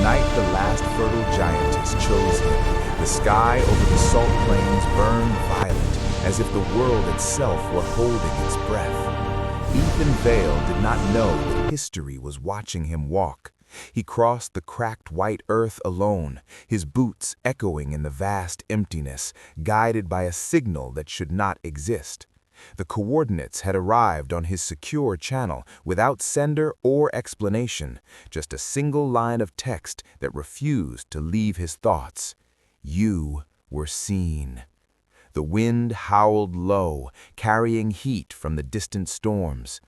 night the last fertile giantess chose him, the sky over the salt plains burned violet, as if the world itself were holding its breath. Ethan Vale did not know that history was watching him walk. He crossed the cracked white earth alone, his boots echoing in the vast emptiness, guided by a signal that should not exist. The coordinates had arrived on his secure channel without sender or explanation, just a single line of text that refused to leave his thoughts. You were seen. The wind howled low, carrying heat from the distant storms.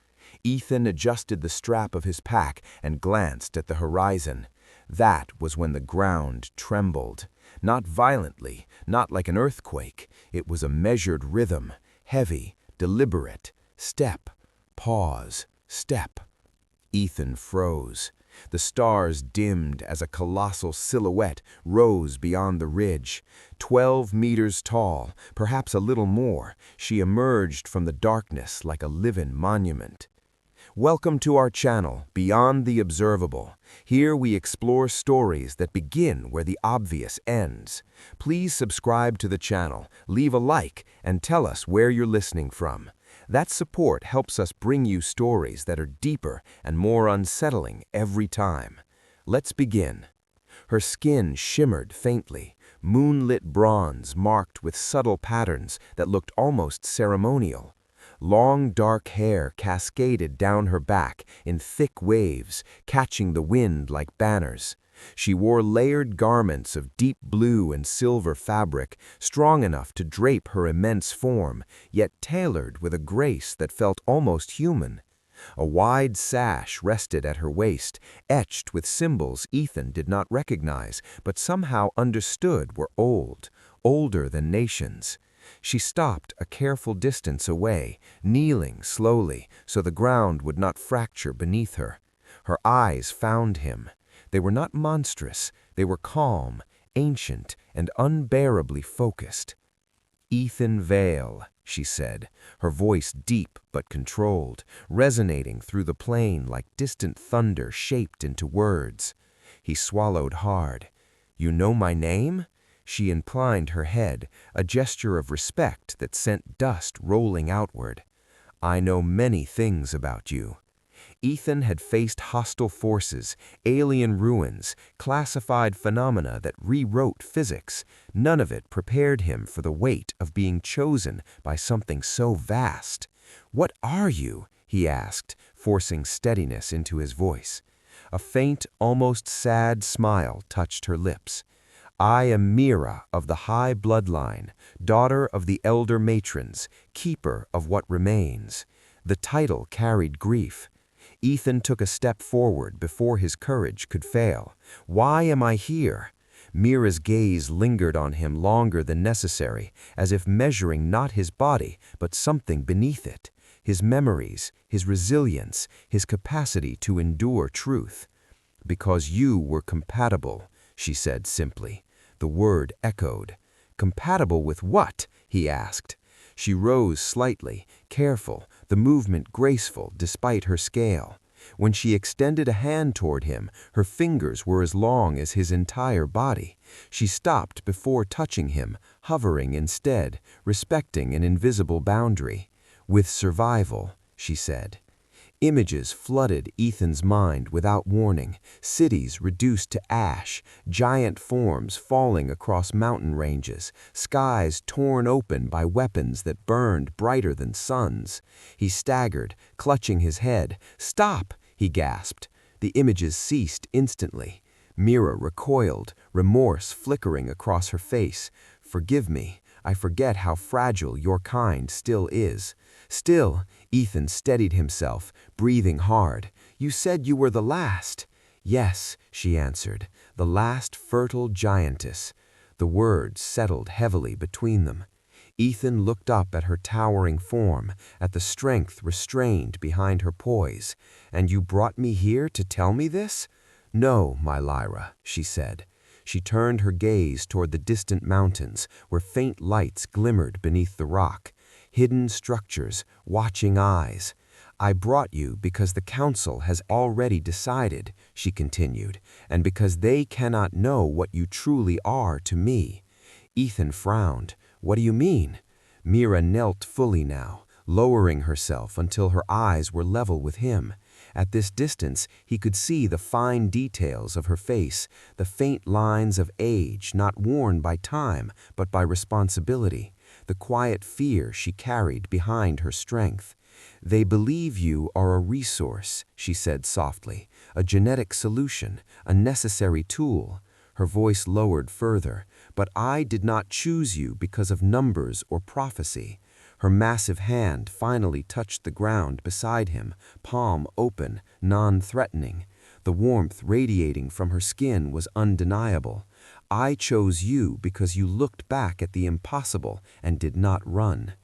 Ethan adjusted the strap of his pack and glanced at the horizon. That was when the ground trembled. Not violently, not like an earthquake. It was a measured rhythm, heavy, deliberate. Step, pause, step. Ethan froze. The stars dimmed as a colossal silhouette rose beyond the ridge. 12 meters tall, perhaps a little more, she emerged from the darkness like a living monument. Welcome to our channel, Beyond the Observable. Here we explore stories that begin where the obvious ends. Please subscribe to the channel, leave a like, and tell us where you're listening from. That support helps us bring you stories that are deeper and more unsettling every time. Let's begin. Her skin shimmered faintly, moonlit bronze marked with subtle patterns that looked almost ceremonial. Long dark hair cascaded down her back in thick waves, catching the wind like banners. She wore layered garments of deep blue and silver fabric, strong enough to drape her immense form, yet tailored with a grace that felt almost human. A wide sash rested at her waist, etched with symbols Ethan did not recognize, but somehow understood were old, older than nations. She stopped a careful distance away, kneeling slowly so the ground would not fracture beneath her. Her eyes found him. They were not monstrous, they were calm, ancient, and unbearably focused. "Ethan Vale," she said, her voice deep but controlled, resonating through the plain like distant thunder shaped into words. He swallowed hard. "You know my name?" She inclined her head, a gesture of respect that sent dust rolling outward. "I know many things about you." Ethan had faced hostile forces, alien ruins, classified phenomena that rewrote physics. None of it prepared him for the weight of being chosen by something so vast. "What are you?" he asked, forcing steadiness into his voice. A faint, almost sad smile touched her lips. "I am Mira of the High Bloodline, daughter of the Elder Matrons, keeper of what remains." The title carried grief. Ethan took a step forward before his courage could fail. "Why am I here?" Mira's gaze lingered on him longer than necessary, as if measuring not his body, but something beneath it. His memories, his resilience, his capacity to endure truth. "Because you were compatible," she said simply. The word echoed. "Compatible with what?" he asked. She rose slightly, careful, the movement graceful despite her scale. When she extended a hand toward him, her fingers were as long as his entire body. She stopped before touching him, hovering instead, respecting an invisible boundary. "With survival," she said. Images flooded Ethan's mind without warning, cities reduced to ash, giant forms falling across mountain ranges, skies torn open by weapons that burned brighter than suns. He staggered, clutching his head. "Stop!" he gasped. The images ceased instantly. Mira recoiled, remorse flickering across her face. "Forgive me. I forget how fragile your kind still is." "Still," Ethan steadied himself, breathing hard. "You said you were the last." "Yes," she answered, "the last fertile giantess." The words settled heavily between them. Ethan looked up at her towering form, at the strength restrained behind her poise. "And you brought me here to tell me this?" "No, my Lyra," she said. She turned her gaze toward the distant mountains, where faint lights glimmered beneath the rock. Hidden structures, watching eyes. I brought you because the council has already decided, she continued, and because they cannot know what you truly are to me. Ethan frowned. What do you mean? Mira knelt fully now, lowering herself until her eyes were level with him. At this distance, he could see the fine details of her face, the faint lines of age not worn by time but by responsibility, the quiet fear she carried behind her strength. They believe you are a resource, she said softly, a genetic solution, a necessary tool. Her voice lowered further. But I did not choose you because of numbers or prophecy. Her massive hand finally touched the ground beside him, palm open, non-threatening. The warmth radiating from her skin was undeniable. I chose you because you looked back at the impossible and did not run.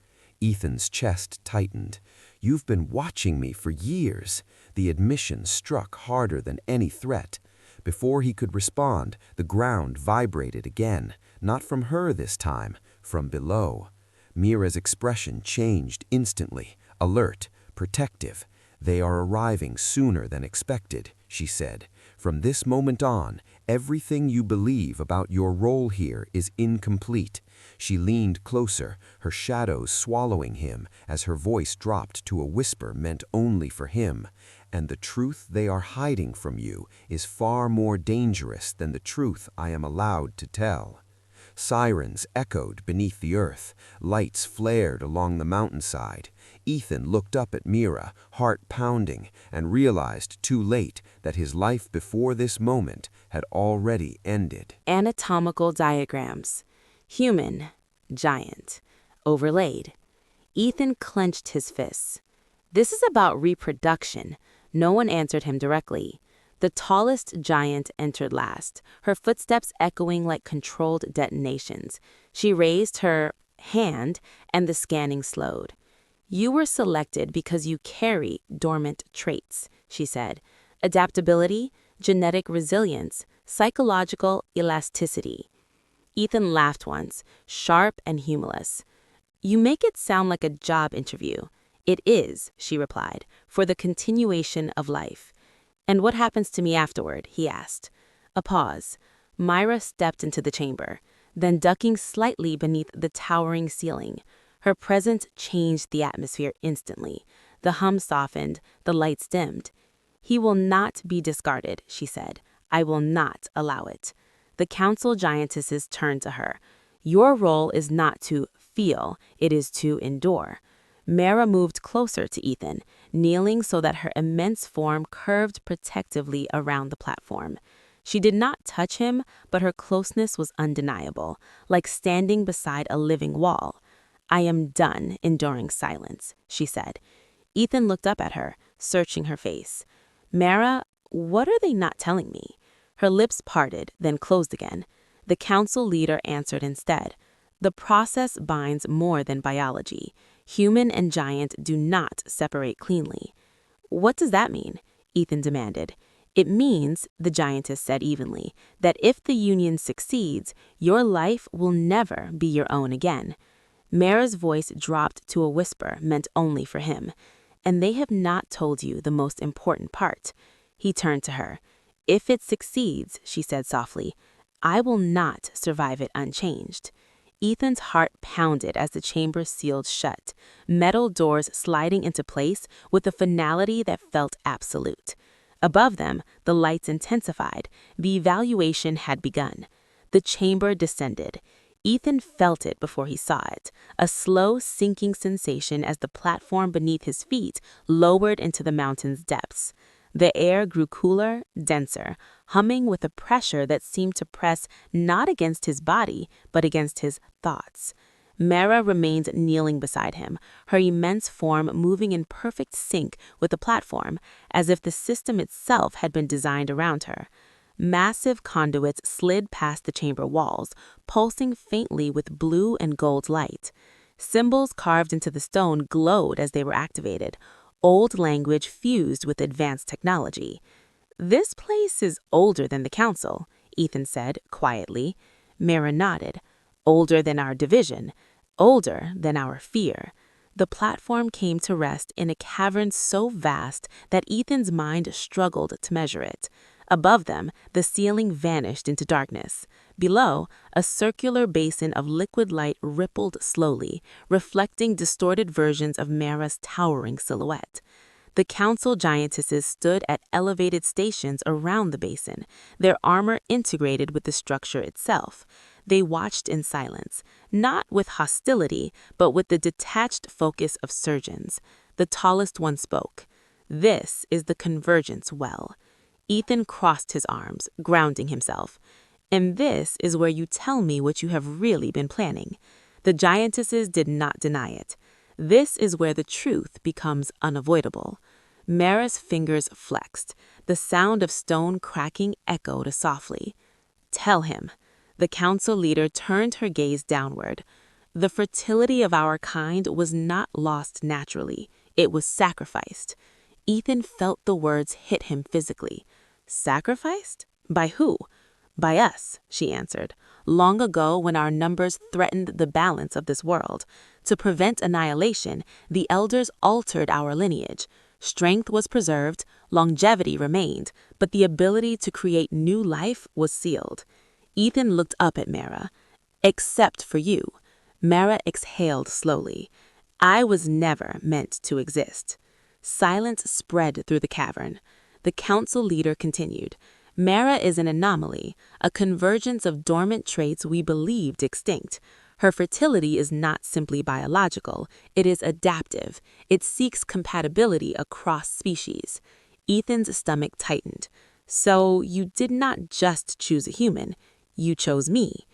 Ethan's chest tightened. You've been watching me for years. The admission struck harder than any threat. Before he could respond, the ground vibrated again, not from her this time, from below. Mira's expression changed instantly, alert, protective. They are arriving sooner than expected, she said. From this moment on, everything you believe about your role here is incomplete. She leaned closer, her shadows swallowing him as her voice dropped to a whisper meant only for him. And the truth they are hiding from you is far more dangerous than the truth I am allowed to tell. Sirens echoed beneath the earth, lights flared along the mountainside. Ethan looked up at Mira, heart pounding, and realized too late that his life before this moment had already ended. Anatomical diagrams. Human, giant, overlaid. Ethan clenched his fists. This is about reproduction. No one answered him directly. The tallest giant entered last, her footsteps echoing like controlled detonations. She raised her hand, and the scanning slowed. You were selected because you carry dormant traits, she said. Adaptability, genetic resilience, psychological elasticity. Ethan laughed once, sharp and humorless. You make it sound like a job interview. It is, she replied, for the continuation of life. And what happens to me afterward? He asked. A pause. Myra stepped into the chamber, then ducking slightly beneath the towering ceiling. Her presence changed the atmosphere instantly. The hum softened, the lights dimmed. He will not be discarded, she said. I will not allow it. The council giantesses turned to her. Your role is not to feel, it is to endure. Mara moved closer to Ethan, kneeling so that her immense form curved protectively around the platform. She did not touch him, but her closeness was undeniable, like standing beside a living wall. I am done enduring silence, she said. Ethan looked up at her, searching her face. Mara, what are they not telling me? Her lips parted, then closed again. The council leader answered instead. The process binds more than biology. Human and giant do not separate cleanly. What does that mean? Ethan demanded. It means, the giantess said evenly, that if the union succeeds, your life will never be your own again. Mara's voice dropped to a whisper meant only for him. And they have not told you the most important part. He turned to her. If it succeeds, she said softly, I will not survive it unchanged. Ethan's heart pounded as the chamber sealed shut, metal doors sliding into place with a finality that felt absolute. Above them, the lights intensified. The evaluation had begun. The chamber descended. Ethan felt it before he saw it, a slow sinking sensation as the platform beneath his feet lowered into the mountain's depths. The air grew cooler, denser, humming with a pressure that seemed to press not against his body, but against his thoughts. Mara remained kneeling beside him, her immense form moving in perfect sync with the platform, as if the system itself had been designed around her. Massive conduits slid past the chamber walls, pulsing faintly with blue and gold light. Symbols carved into the stone glowed as they were activated. Old language fused with advanced technology. This place is older than the council, Ethan said quietly. Mara nodded. Older than our division. Older than our fear. The platform came to rest in a cavern so vast that Ethan's mind struggled to measure it. Above them, the ceiling vanished into darkness. Below, a circular basin of liquid light rippled slowly, reflecting distorted versions of Mara's towering silhouette. The council giantesses stood at elevated stations around the basin, their armor integrated with the structure itself. They watched in silence, not with hostility, but with the detached focus of surgeons. The tallest one spoke. "This is the convergence well." Ethan crossed his arms, grounding himself. "And this is where you tell me what you have really been planning." The giantesses did not deny it. This is where the truth becomes unavoidable. Mara's fingers flexed. The sound of stone cracking echoed softly. "Tell him." The council leader turned her gaze downward. "The fertility of our kind was not lost naturally. It was sacrificed." Ethan felt the words hit him physically. "Sacrificed? By who?" "By us," she answered. "Long ago, when our numbers threatened the balance of this world. To prevent annihilation, the elders altered our lineage. Strength was preserved, longevity remained, but the ability to create new life was sealed." Ethan looked up at Mara. "Except for you." Mara exhaled slowly. "I was never meant to exist." Silence spread through the cavern. The council leader continued. "Mara is an anomaly, a convergence of dormant traits we believed extinct. Her fertility is not simply biological, it is adaptive. It seeks compatibility across species." Ethan's stomach tightened. "So you did not just choose a human, you chose me."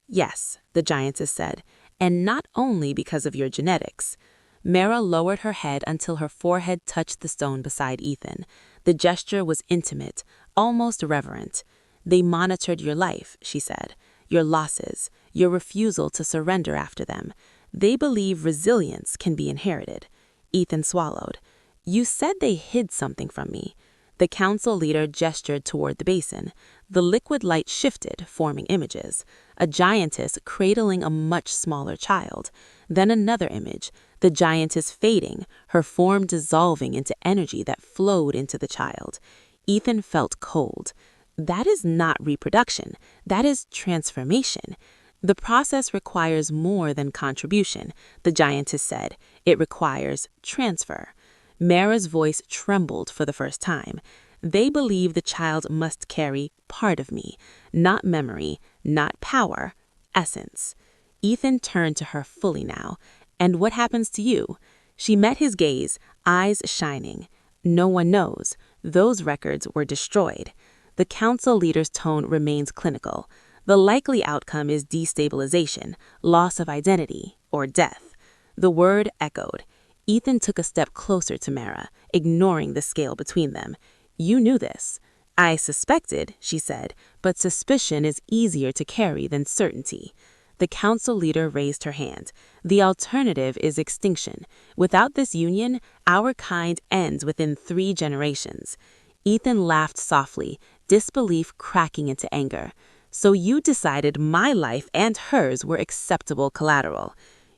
"Yes," the giantess said, "and not only because of your genetics." Mara lowered her head until her forehead touched the stone beside Ethan. The gesture was intimate, almost reverent. "They monitored your life," she said, "your losses, your refusal to surrender after them. They believe resilience can be inherited." Ethan swallowed. "You said they hid something from me." The council leader gestured toward the basin. The liquid light shifted, forming images. A giantess cradling a much smaller child. Then another image, the giantess fading, her form dissolving into energy that flowed into the child. Ethan felt cold. "That is not reproduction. That is transformation." "The process requires more than contribution," the giantess said. "It requires transfer." Mara's voice trembled for the first time. "They believe the child must carry part of me, not memory, not power, essence." Ethan turned to her fully now. "And what happens to you?" She met his gaze, eyes shining. "No one knows. Those records were destroyed." The council leader's tone remains clinical. "The likely outcome is destabilization, loss of identity, or death." The word echoed. Ethan took a step closer to Mara, ignoring the scale between them. "You knew this." "I suspected," she said, "but suspicion is easier to carry than certainty." The council leader raised her hand. "The alternative is extinction. Without this union, our kind ends within 3 generations." Ethan laughed softly, disbelief cracking into anger. "So you decided my life and hers were acceptable collateral."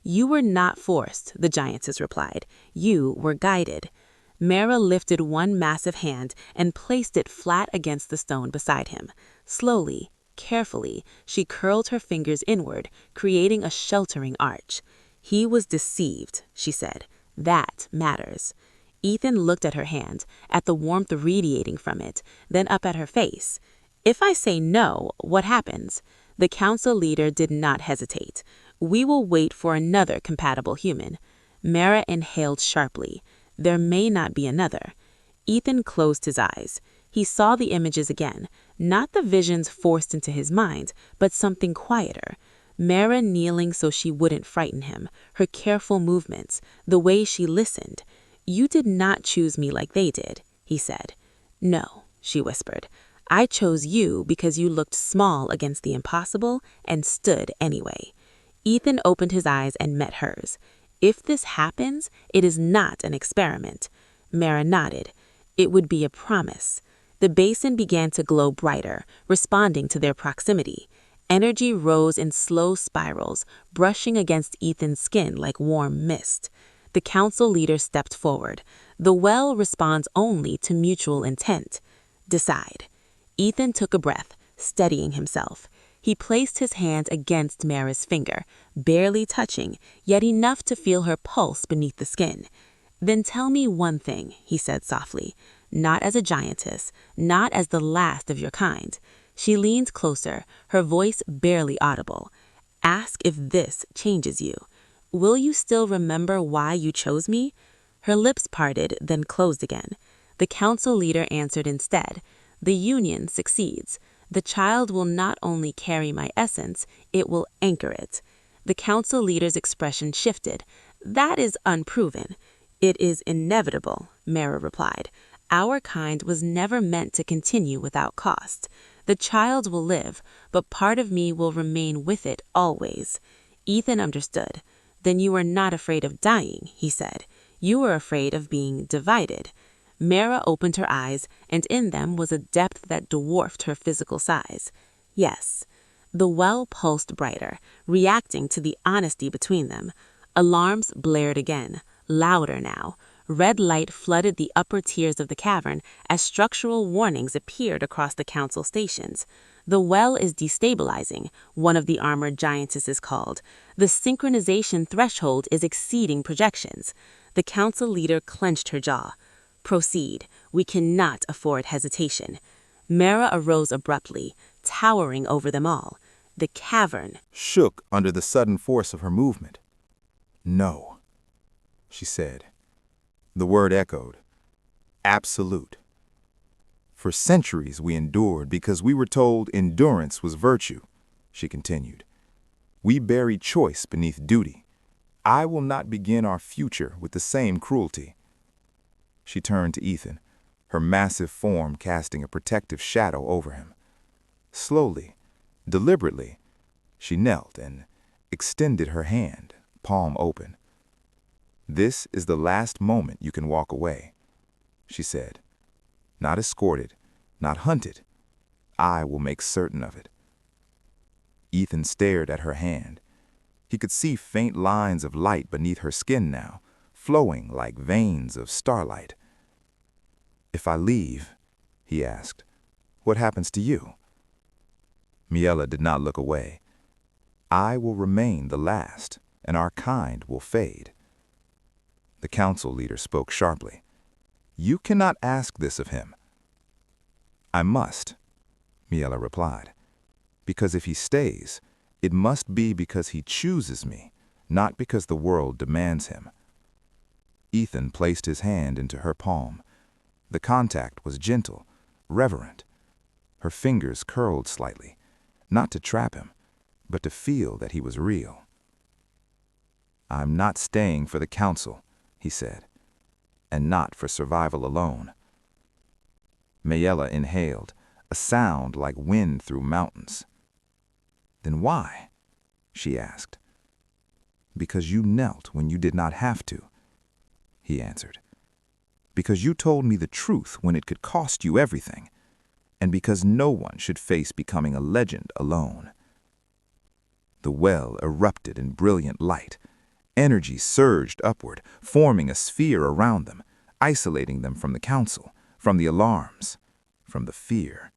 "You were not forced," the giantess replied. "You were guided." Mara lifted one massive hand and placed it flat against the stone beside him. Slowly, carefully, she curled her fingers inward, creating a sheltering arch. "He was deceived," she said. "That matters." Ethan looked at her hand, at the warmth radiating from it, then up at her face. "If I say no, what happens?" The council leader did not hesitate. "We will wait for another compatible human." Mara inhaled sharply. "There may not be another." Ethan closed his eyes. He saw the images again, not the visions forced into his mind, but something quieter. Mara kneeling so she wouldn't frighten him, her careful movements, the way she listened. "You did not choose me like they did," he said. "No," she whispered. "I chose you because you looked small against the impossible and stood anyway." Ethan opened his eyes and met hers. "If this happens, it is not an experiment." Mara nodded. "It would be a promise." The basin began to glow brighter, responding to their proximity. Energy rose in slow spirals, brushing against Ethan's skin like warm mist. The council leader stepped forward. The well responds only to mutual intent. Decide. Ethan took a breath, steadying himself. He placed his hand against Mara's finger, barely touching, yet enough to feel her pulse beneath the skin. Then tell me one thing, he said softly, not as a giantess, not as the last of your kind. She leaned closer, her voice barely audible. Ask if this changes you. Will you still remember why you chose me? Her lips parted, then closed again. The council leader answered instead. The union succeeds. The child will not only carry my essence, it will anchor it. The council leader's expression shifted. That is unproven. It is inevitable, Mara replied. Our kind was never meant to continue without cost. The child will live, but part of me will remain with it always. Ethan understood. Then you are not afraid of dying, he said. You are afraid of being divided. Mara opened her eyes, and in them was a depth that dwarfed her physical size. Yes. The well pulsed brighter, reacting to the honesty between them. Alarms blared again, louder now. Red light flooded the upper tiers of the cavern as structural warnings appeared across the council stations. The well is destabilizing, one of the armored giantesses called. The synchronization threshold is exceeding projections. The council leader clenched her jaw. Proceed. We cannot afford hesitation. Mara arose abruptly, towering over them all. The cavern shook under the sudden force of her movement. No, she said. The word echoed. Absolute. For centuries we endured because we were told endurance was virtue, she continued. We buried choice beneath duty. I will not begin our future with the same cruelty. She turned to Ethan, her massive form casting a protective shadow over him. Slowly, deliberately, she knelt and extended her hand, palm open. This is the last moment you can walk away, she said. Not escorted, not hunted. I will make certain of it. Ethan stared at her hand. He could see faint lines of light beneath her skin now, flowing like veins of starlight. If I leave, he asked, what happens to you? Miela did not look away. I will remain the last, and our kind will fade. The council leader spoke sharply. You cannot ask this of him. I must, Miela replied, because if he stays, it must be because he chooses me, not because the world demands him. Ethan placed his hand into her palm. The contact was gentle, reverent. Her fingers curled slightly, not to trap him, but to feel that he was real. I'm not staying for the council, he said, and not for survival alone. Miela inhaled, a sound like wind through mountains. Then why? She asked. Because you knelt when you did not have to, he answered. Because you told me the truth when it could cost you everything, and because no one should face becoming a legend alone. The well erupted in brilliant light. Energy surged upward, forming a sphere around them, isolating them from the council, from the alarms, from the fear.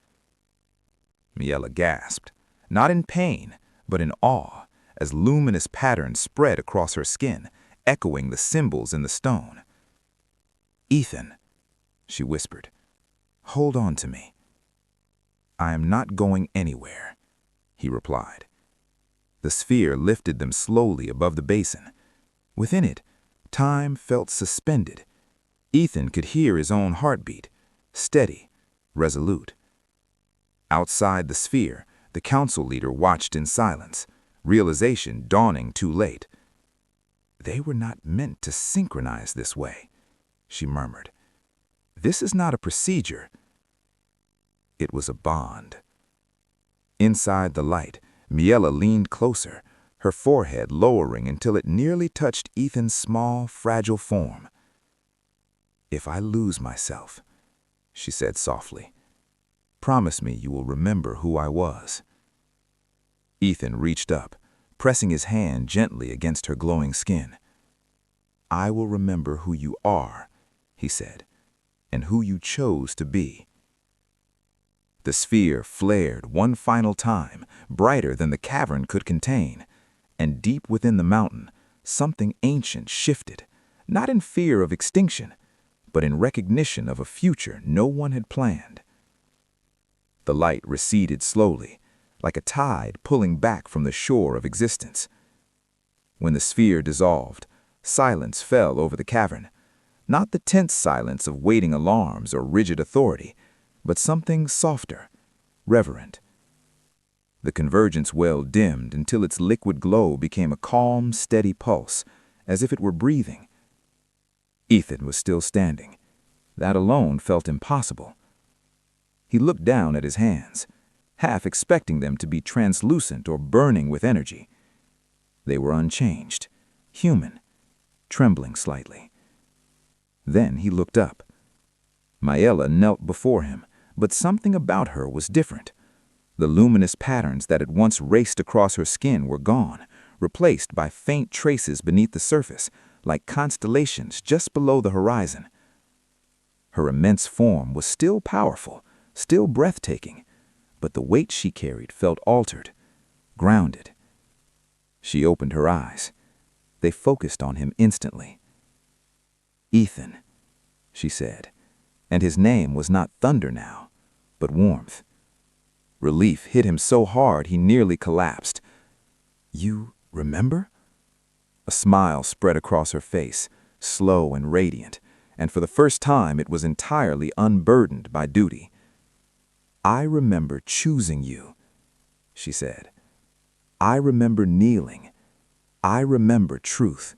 Miela gasped, not in pain, but in awe, as luminous patterns spread across her skin, echoing the symbols in the stone. Ethan, she whispered, hold on to me. I am not going anywhere, he replied. The sphere lifted them slowly above the basin. Within it, time felt suspended. Ethan could hear his own heartbeat, steady, resolute. Outside the sphere, the council leader watched in silence, realization dawning too late. They were not meant to synchronize this way, she murmured. This is not a procedure. It was a bond. Inside the light, Miela leaned closer, her forehead lowering until it nearly touched Ethan's small, fragile form. If I lose myself, she said softly, promise me you will remember who I was. Ethan reached up, pressing his hand gently against her glowing skin. I will remember who you are, he said, and who you chose to be. The sphere flared one final time, brighter than the cavern could contain, and deep within the mountain, something ancient shifted, not in fear of extinction, but in recognition of a future no one had planned. The light receded slowly, like a tide pulling back from the shore of existence. When the sphere dissolved, silence fell over the cavern, not the tense silence of waiting alarms or rigid authority, but something softer, reverent. The convergence well dimmed until its liquid glow became a calm, steady pulse, as if it were breathing. Ethan was still standing. That alone felt impossible. He looked down at his hands, half expecting them to be translucent or burning with energy. They were unchanged, human, trembling slightly. Then he looked up. Miella knelt before him, but something about her was different. The luminous patterns that had once raced across her skin were gone, replaced by faint traces beneath the surface, like constellations just below the horizon. Her immense form was still powerful, still breathtaking, but the weight she carried felt altered, grounded. She opened her eyes. They focused on him instantly. "Ethan," she said, and his name was not thunder now, but warmth. Relief hit him so hard he nearly collapsed. "You remember?" A smile spread across her face, slow and radiant, and for the first time it was entirely unburdened by duty. "I remember choosing you," she said. "I remember kneeling. I remember truth."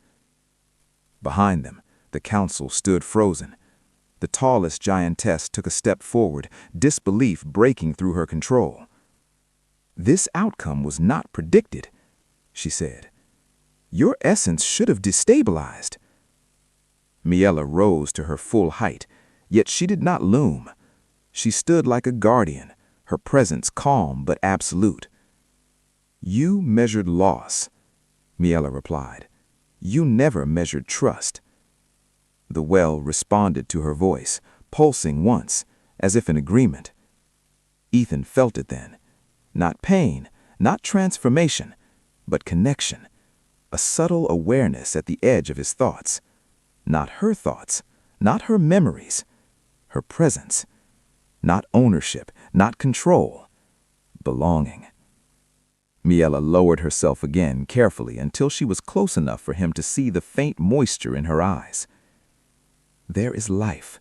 Behind them, the council stood frozen. The tallest giantess took a step forward, disbelief breaking through her control. "This outcome was not predicted," she said. "Your essence should have destabilized." Miella rose to her full height, yet she did not loom. She stood like a guardian, her presence calm but absolute. "You measured loss," Miella replied. "You never measured trust." The well responded to her voice, pulsing once, as if in agreement. Ethan felt it then. Not pain, not transformation, but connection. A subtle awareness at the edge of his thoughts. Not her thoughts, not her memories. Her presence. Not ownership, not control. Belonging. Miella lowered herself again carefully until she was close enough for him to see the faint moisture in her eyes. "There is life,"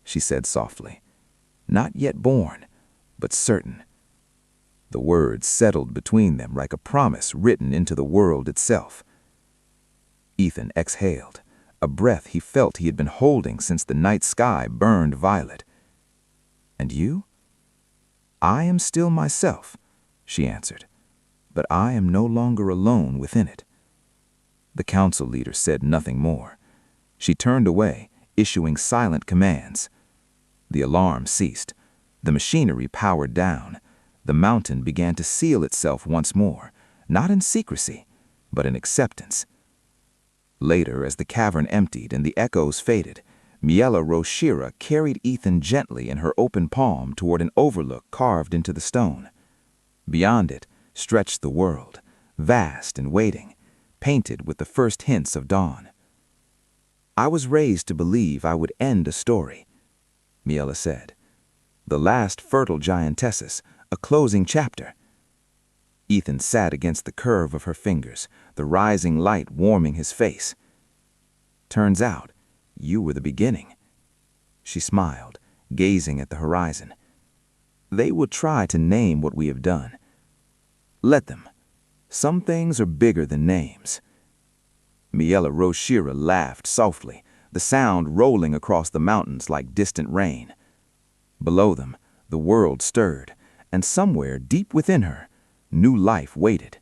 she said softly. "Not yet born, but certain." The words settled between them like a promise written into the world itself. Ethan exhaled, a breath he felt he had been holding since the night sky burned violet. "And you?" "I am still myself," she answered, "but I am no longer alone within it." The council leader said nothing more. She turned away, issuing silent commands. The alarm ceased. The machinery powered down. The mountain began to seal itself once more, not in secrecy, but in acceptance. Later, as the cavern emptied and the echoes faded, Miella Roshira carried Ethan gently in her open palm toward an overlook carved into the stone. Beyond it stretched the world, vast and waiting, painted with the first hints of dawn. "I was raised to believe I would end a story," Miella said. "The last fertile giantesses, a closing chapter." Ethan sat against the curve of her fingers, the rising light warming his face. "Turns out, you were the beginning." She smiled, gazing at the horizon. "They will try to name what we have done. Let them. Some things are bigger than names." Miella Roshira laughed softly, the sound rolling across the mountains like distant rain. Below them, the world stirred, and somewhere deep within her, new life waited,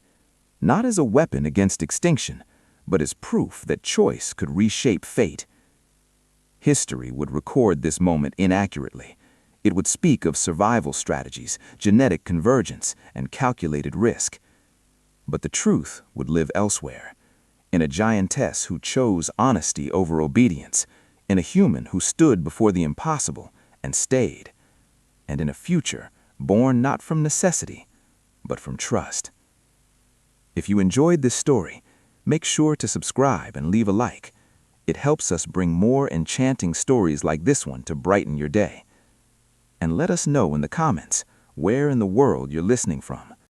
not as a weapon against extinction, but as proof that choice could reshape fate. History would record this moment inaccurately. It would speak of survival strategies, genetic convergence, and calculated risk. But the truth would live elsewhere, in a giantess who chose honesty over obedience, in a human who stood before the impossible and stayed, and in a future born not from necessity, but from trust. If you enjoyed this story, make sure to subscribe and leave a like. It helps us bring more enchanting stories like this one to brighten your day. And let us know in the comments where in the world you're listening from.